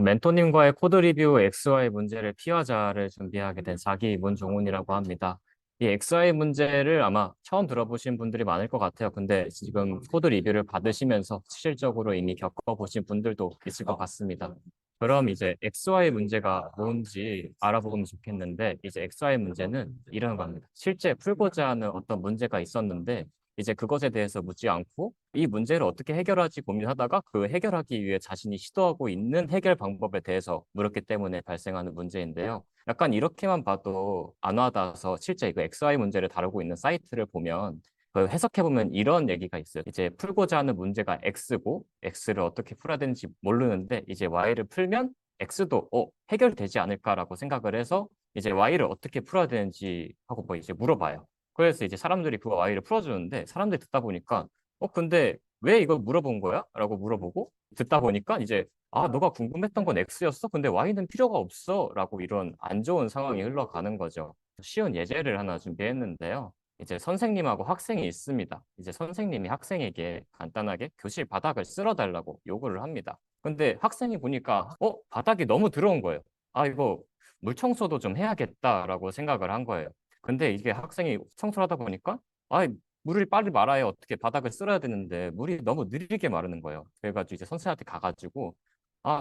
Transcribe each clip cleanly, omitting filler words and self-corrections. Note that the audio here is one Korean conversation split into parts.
멘토님과의 코드 리뷰 XY 문제를 피하자를 준비하게 된 자기 문종훈이라고 합니다. 이 XY 문제를 아마 처음 들어보신 분들이 많을 것 같아요. 근데 지금 코드 리뷰를 받으시면서 실질적으로 이미 겪어보신 분들도 있을 것 같습니다. 그럼 이제 XY 문제가 뭔지 알아보면 좋겠는데, 이제 XY 문제는 이런 겁니다. 실제 풀고자 하는 어떤 문제가 있었는데, 이제 그것에 대해서 묻지 않고 이 문제를 어떻게 해결하지 고민하다가 그 해결하기 위해 자신이 시도하고 있는 해결 방법에 대해서 물었기 때문에 발생하는 문제인데요. 약간 이렇게만 봐도 안 와닿아서 실제 이거 XY 문제를 다루고 있는 사이트를 보면 그 해석해보면 이런 얘기가 있어요. 이제 풀고자 하는 문제가 X고 X를 어떻게 풀어야 되는지 모르는데 이제 Y를 풀면 X도 해결되지 않을까라고 생각을 해서 이제 Y를 어떻게 풀어야 되는지 하고 뭐 이제 물어봐요. 그래서 이제 사람들이 그 Y를 풀어주는데 사람들이 듣다 보니까 근데 왜 이걸 물어본 거야? 라고 물어보고 듣다 보니까 이제 너가 궁금했던 건 X였어? 근데 Y는 필요가 없어. 라고 이런 안 좋은 상황이 흘러가는 거죠. 쉬운 예제를 하나 준비했는데요. 이제 선생님하고 학생이 있습니다. 이제 선생님이 학생에게 간단하게 교실 바닥을 쓸어달라고 요구를 합니다. 근데 학생이 보니까 바닥이 너무 더러운 거예요. 이거 물 청소도 좀 해야겠다라고 생각을 한 거예요. 근데 이게 학생이 청소를 하다 보니까 아, 물을 빨리 말아야 어떻게 바닥을 쓸어야 되는데 물이 너무 느리게 마르는 거예요. 그래가지고 이제 선생님한테 가가지고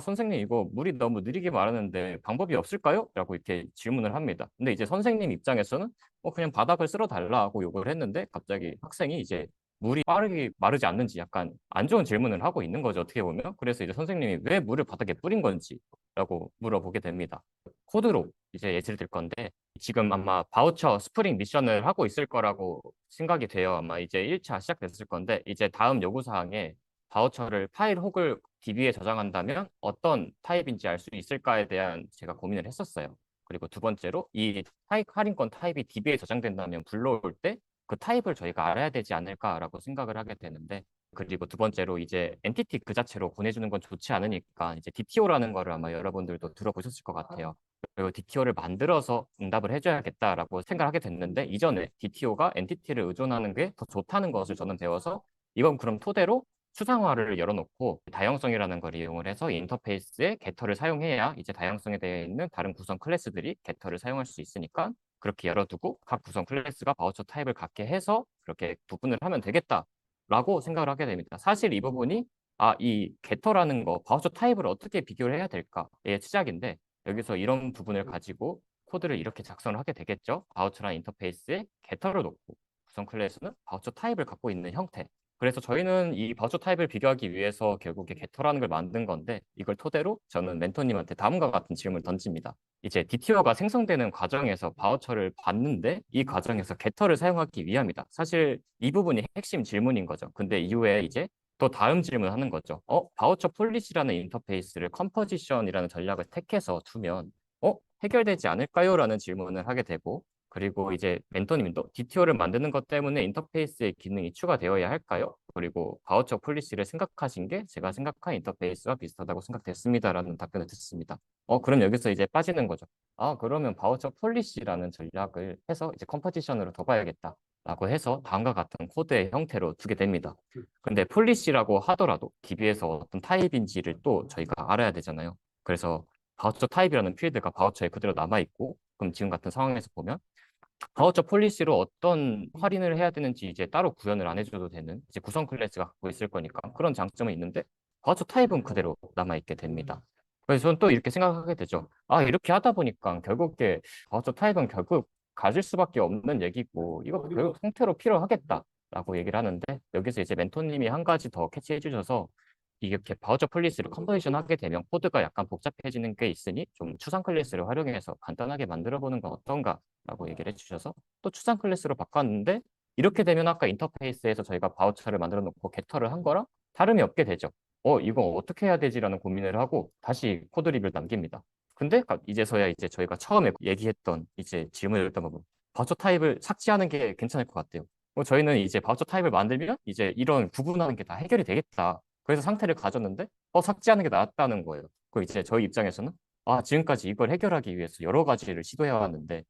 선생님 이거 물이 너무 느리게 마르는데 방법이 없을까요? 라고 이렇게 질문을 합니다. 근데 이제 선생님 입장에서는 그냥 바닥을 쓸어 달라고 요구를 했는데 갑자기 학생이 이제 물이 빠르게 마르지 않는지 약간 안 좋은 질문을 하고 있는 거죠. 어떻게 보면. 그래서 이제 선생님이 왜 물을 바닥에 뿌린 건지라고 물어보게 됩니다. 코드로 이제 예시를 들 건데 지금 아마 바우처 스프링 미션을 하고 있을 거라고 생각이 돼요. 아마 이제 1차 시작됐을 건데 이제 다음 요구사항에 바우처를 파일 혹을 DB에 저장한다면 어떤 타입인지 알 수 있을까에 대한 제가 고민을 했었어요. 그리고 두 번째로 이 타입 할인권 타입이 DB에 저장된다면 불러올 때 그 타입을 저희가 알아야 되지 않을까라고 생각을 하게 되는데 그리고 두 번째로 이제 엔티티 그 자체로 보내주는 건 좋지 않으니까 이제 DTO라는 거를 아마 여러분들도 들어보셨을 것 같아요. 그리고 DTO를 만들어서 응답을 해줘야겠다라고 생각하게 됐는데 이전에 DTO가 엔티티를 의존하는 게 더 좋다는 것을 저는 배워서 이건 그럼 토대로 추상화를 열어놓고 다양성이라는 걸 이용을 해서 인터페이스에 게터를 사용해야 이제 다양성에 대해 있는 다른 구성 클래스들이 게터를 사용할 수 있으니까 그렇게 열어두고 각 구성 클래스가 바우처 타입을 갖게 해서 그렇게 구분을 하면 되겠다라고 생각을 하게 됩니다. 사실 이 부분이 이 게터라는 거 바우처 타입을 어떻게 비교를 해야 될까의 시작인데 여기서 이런 부분을 가지고 코드를 이렇게 작성을 하게 되겠죠. 바우처라는 인터페이스에 게터를 놓고 구성 클래스는 바우처 타입을 갖고 있는 형태. 그래서 저희는 이 바우처 타입을 비교하기 위해서 결국에 게터라는 걸 만든 건데 이걸 토대로 저는 멘토님한테 다음과 같은 질문을 던집니다. 이제 DTO가 생성되는 과정에서 바우처를 받는데 이 과정에서 게터를 사용하기 위함이다. 사실 이 부분이 핵심 질문인 거죠. 근데 이후에 이제 또 다음 질문을 하는 거죠. 바우처 폴리시라는 인터페이스를 컴포지션이라는 전략을 택해서 두면 해결되지 않을까요? 라는 질문을 하게 되고 그리고 이제 멘토님도 DTO를 만드는 것 때문에 인터페이스의 기능이 추가되어야 할까요? 그리고 바우처 폴리시를 생각하신 게 제가 생각한 인터페이스와 비슷하다고 생각됐습니다라는 답변을 듣습니다. 그럼 여기서 이제 빠지는 거죠. 그러면 바우처 폴리시라는 전략을 해서 이제 컴포지션으로 둬봐야겠다. 라고 해서 다음과 같은 코드의 형태로 두게 됩니다. 근데 폴리시라고 하더라도 DB에서 어떤 타입인지를 또 저희가 알아야 되잖아요. 그래서 바우처 타입이라는 필드가 바우처에 그대로 남아있고 그럼 지금 같은 상황에서 보면 바우처 폴리시로 어떤 할인을 해야 되는지 이제 따로 구현을 안 해줘도 되는 이제 구성 클래스가 갖고 있을 거니까 그런 장점은 있는데 바우처 타입은 그대로 남아있게 됩니다. 그래서 저는 또 이렇게 생각하게 되죠. 이렇게 하다 보니까 결국에 바우처 타입은 결국 가질 수밖에 없는 얘기고 이거 결국 형태로 필요하겠다라고 얘기를 하는데 여기서 이제 멘토님이 한 가지 더 캐치해 주셔서 이렇게 바우처 폴리시를 컴포지션 하게 되면 코드가 약간 복잡해지는 게 있으니 좀 추상 클래스를 활용해서 간단하게 만들어 보는 건 어떤가라고 얘기를 해주셔서 또 추상 클래스로 바꿨는데 이렇게 되면 아까 인터페이스에서 저희가 바우처를 만들어 놓고 게터를 한 거랑 다름이 없게 되죠. 이거 어떻게 해야 되지라는 고민을 하고 다시 코드 리뷰를 남깁니다. 근데 이제서야 이제 저희가 처음에 얘기했던 이제 질문을 했던 부분 바우처 타입을 삭제하는 게 괜찮을 것 같아요. 저희는 이제 바우처 타입을 만들면 이제 이런 구분하는 게 다 해결이 되겠다. 그래서 상태를 가졌는데 삭제하는 게 낫다는 거예요. 그 이제 저희 입장에서는 지금까지 이걸 해결하기 위해서 여러 가지를 시도해 왔는데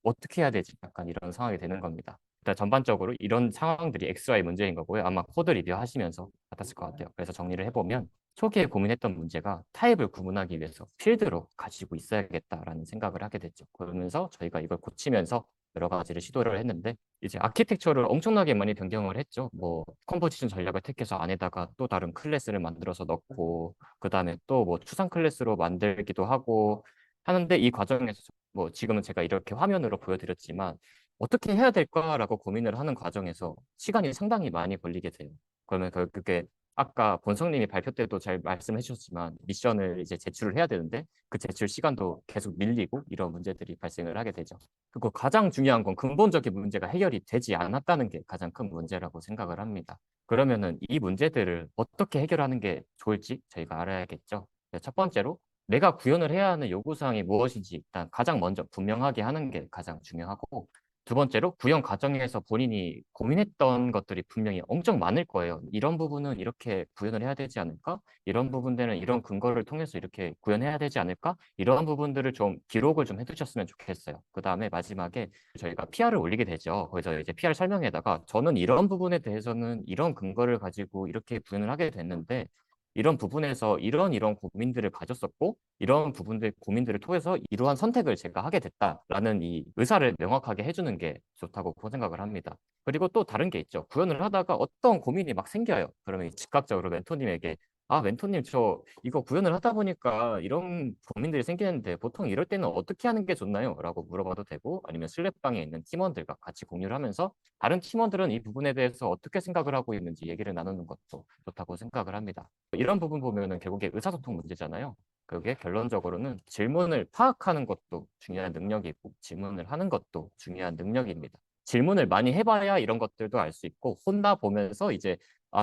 어떻게 해야 되지? 약간 이런 상황이 되는 겁니다. 일단 전반적으로 이런 상황들이 XY 문제인 거고요. 아마 코드 리뷰 하시면서 같았을 것 같아요. 그래서 정리를 해보면 초기에 고민했던 문제가 타입을 구분하기 위해서 필드로 가지고 있어야겠다라는 생각을 하게 됐죠. 그러면서 저희가 이걸 고치면서 여러 가지를 시도를 했는데 이제 아키텍처를 엄청나게 많이 변경을 했죠. 뭐 컴포지션 전략을 택해서 안에다가 또 다른 클래스를 만들어서 넣고 그다음에 또 뭐 추상 클래스로 만들기도 하고 하는데 이 과정에서 뭐 지금은 제가 이렇게 화면으로 보여드렸지만 어떻게 해야 될까라고 고민을 하는 과정에서 시간이 상당히 많이 걸리게 돼요. 그러면 결국에 아까 본성님이 발표 때도 잘 말씀해 주셨지만 미션을 이제 제출을 해야 되는데 그 제출 시간도 계속 밀리고 이런 문제들이 발생을 하게 되죠. 그리고 가장 중요한 건 근본적인 문제가 해결이 되지 않았다는 게 가장 큰 문제라고 생각을 합니다. 그러면은 이 문제들을 어떻게 해결하는 게 좋을지 저희가 알아야겠죠. 네, 첫 번째로 내가 구현을 해야 하는 요구사항이 무엇인지 일단 가장 먼저 분명하게 하는 게 가장 중요하고 두 번째로 구현 과정에서 본인이 고민했던 것들이 분명히 엄청 많을 거예요. 이런 부분은 이렇게 구현을 해야 되지 않을까? 이런 부분들은 이런 근거를 통해서 이렇게 구현해야 되지 않을까? 이런 부분들을 좀 기록을 좀 해두셨으면 좋겠어요. 그 다음에 마지막에 저희가 PR을 올리게 되죠. 거기서 이제 PR 설명에다가 저는 이런 부분에 대해서는 이런 근거를 가지고 이렇게 구현을 하게 됐는데 이런 부분에서 이런 고민들을 가졌었고 이런 부분들 고민들을 통해서 이러한 선택을 제가 하게 됐다라는 이 의사를 명확하게 해주는 게 좋다고 생각을 합니다. 그리고 또 다른 게 있죠. 구현을 하다가 어떤 고민이 막 생겨요. 그러면 즉각적으로 멘토님에게 멘토님 저 이거 구현을 하다 보니까 이런 고민들이 생기는데 보통 이럴 때는 어떻게 하는 게 좋나요? 라고 물어봐도 되고 아니면 슬랙방에 있는 팀원들과 같이 공유를 하면서 다른 팀원들은 이 부분에 대해서 어떻게 생각을 하고 있는지 얘기를 나누는 것도 좋다고 생각을 합니다. 이런 부분 보면은 결국에 의사소통 문제잖아요. 그게 결론적으로는 질문을 파악하는 것도 중요한 능력이고 질문을 하는 것도 중요한 능력입니다. 질문을 많이 해봐야 이런 것들도 알 수 있고 혼나 보면서 이제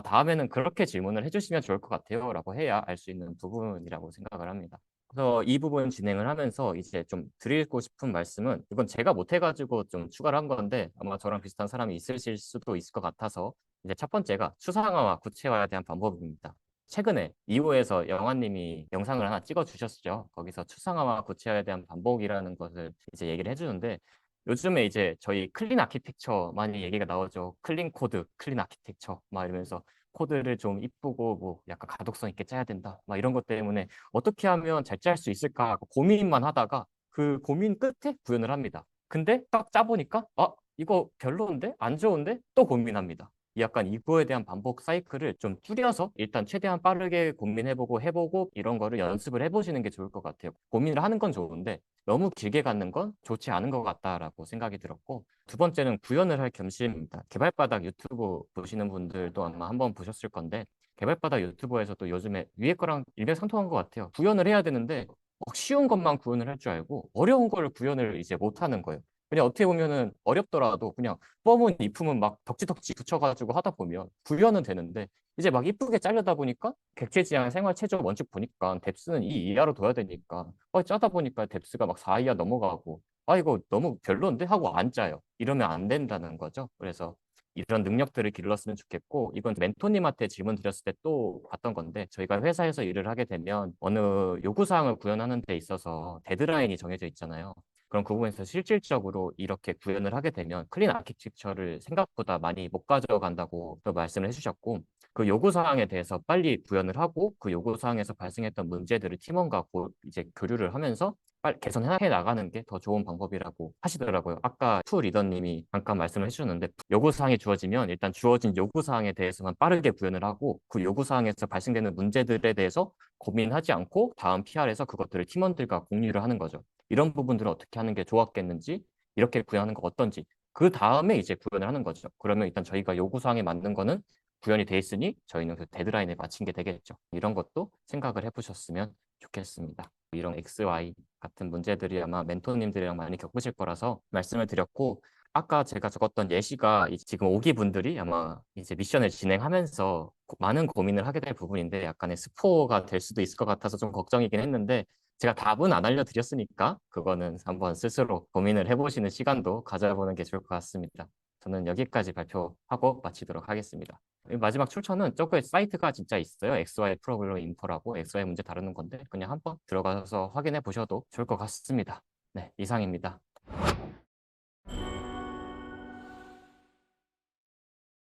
다음에는 그렇게 질문을 해주시면 좋을 것 같아요 라고 해야 알 수 있는 부분이라고 생각을 합니다. 그래서 이 부분 진행을 하면서 이제 좀 드리고 싶은 말씀은 이건 제가 못해가지고 좀 추가를 한 건데 아마 저랑 비슷한 사람이 있으실 수도 있을 것 같아서 이제 첫 번째가 추상화와 구체화에 대한 방법입니다. 최근에 2호에서 영화님이 영상을 하나 찍어 주셨죠. 거기서 추상화와 구체화에 대한 반복이라는 것을 이제 얘기를 해주는데 요즘에 이제 저희 클린 아키텍처 많이 얘기가 나오죠. 클린 코드, 클린 아키텍처 막 이러면서 코드를 좀 이쁘고 뭐 약간 가독성 있게 짜야 된다. 막 이런 것 때문에 어떻게 하면 잘 짤 수 있을까 하고 고민만 하다가 그 고민 끝에 구현을 합니다. 근데 딱 짜보니까 이거 별로인데? 안 좋은데? 또 고민합니다. 약간 이거에 대한 반복 사이클을 좀 줄여서 일단 최대한 빠르게 고민해보고 해보고 이런 거를 연습을 해보시는 게 좋을 것 같아요. 고민을 하는 건 좋은데 너무 길게 갖는 건 좋지 않은 것 같다라고 생각이 들었고 두 번째는 구현을 할 겸실입니다. 개발바닥 유튜브 보시는 분들도 아마 한번 보셨을 건데 개발바닥 유튜버에서도 요즘에 위에 거랑 일맥상통한 것 같아요. 구현을 해야 되는데 쉬운 것만 구현을 할 줄 알고 어려운 걸 구현을 이제 못하는 거예요. 그냥 어떻게 보면은 어렵더라도 그냥 펌은 이품은 막 덕지덕지 붙여가지고 하다 보면 구현은 되는데 이제 막 이쁘게 자르다 보니까 객체지향 생활체조 원칙 보니까 뎁스는 2 이하로 둬야 되니까 짜다 보니까 뎁스가 막 4 이하 넘어가고 이거 너무 별론데 하고 안 짜요. 이러면 안 된다는 거죠. 그래서 이런 능력들을 길렀으면 좋겠고 이건 멘토님한테 질문 드렸을 때 또 봤던 건데 저희가 회사에서 일을 하게 되면 어느 요구사항을 구현하는 데 있어서 데드라인이 정해져 있잖아요. 그럼 그 부분에서 실질적으로 이렇게 구현을 하게 되면 클린 아키텍처를 생각보다 많이 못 가져간다고 또 말씀을 해주셨고 그 요구사항에 대해서 빨리 구현을 하고 그 요구사항에서 발생했던 문제들을 팀원과 이제 교류를 하면서 빨리 개선해 나가는 게 더 좋은 방법이라고 하시더라고요. 아까 투 리더님이 잠깐 말씀을 해주셨는데 요구사항이 주어지면 일단 주어진 요구사항에 대해서만 빠르게 구현을 하고 그 요구사항에서 발생되는 문제들에 대해서 고민하지 않고 다음 PR에서 그것들을 팀원들과 공유를 하는 거죠. 이런 부분들은 어떻게 하는 게 좋았겠는지, 이렇게 구현하는 거 어떤지, 그 다음에 이제 구현을 하는 거죠. 그러면 일단 저희가 요구사항에 맞는 거는 구현이 돼 있으니 저희는 그 데드라인에 맞춘 게 되겠죠. 이런 것도 생각을 해보셨으면 좋겠습니다. 이런 XY 같은 문제들이 아마 멘토님들이랑 많이 겪으실 거라서 말씀을 드렸고, 아까 제가 적었던 예시가 지금 5기 분들이 아마 이제 미션을 진행하면서 많은 고민을 하게 될 부분인데 약간의 스포가 될 수도 있을 것 같아서 좀 걱정이긴 했는데 제가 답은 안 알려드렸으니까 그거는 한번 스스로 고민을 해보시는 시간도 가져보는 게 좋을 것 같습니다. 저는 여기까지 발표하고 마치도록 하겠습니다. 마지막 출처는 저거에 사이트가 진짜 있어요. XY 프로그램 인포라고 XY 문제 다루는 건데 그냥 한번 들어가서 확인해 보셔도 좋을 것 같습니다. 네, 이상입니다.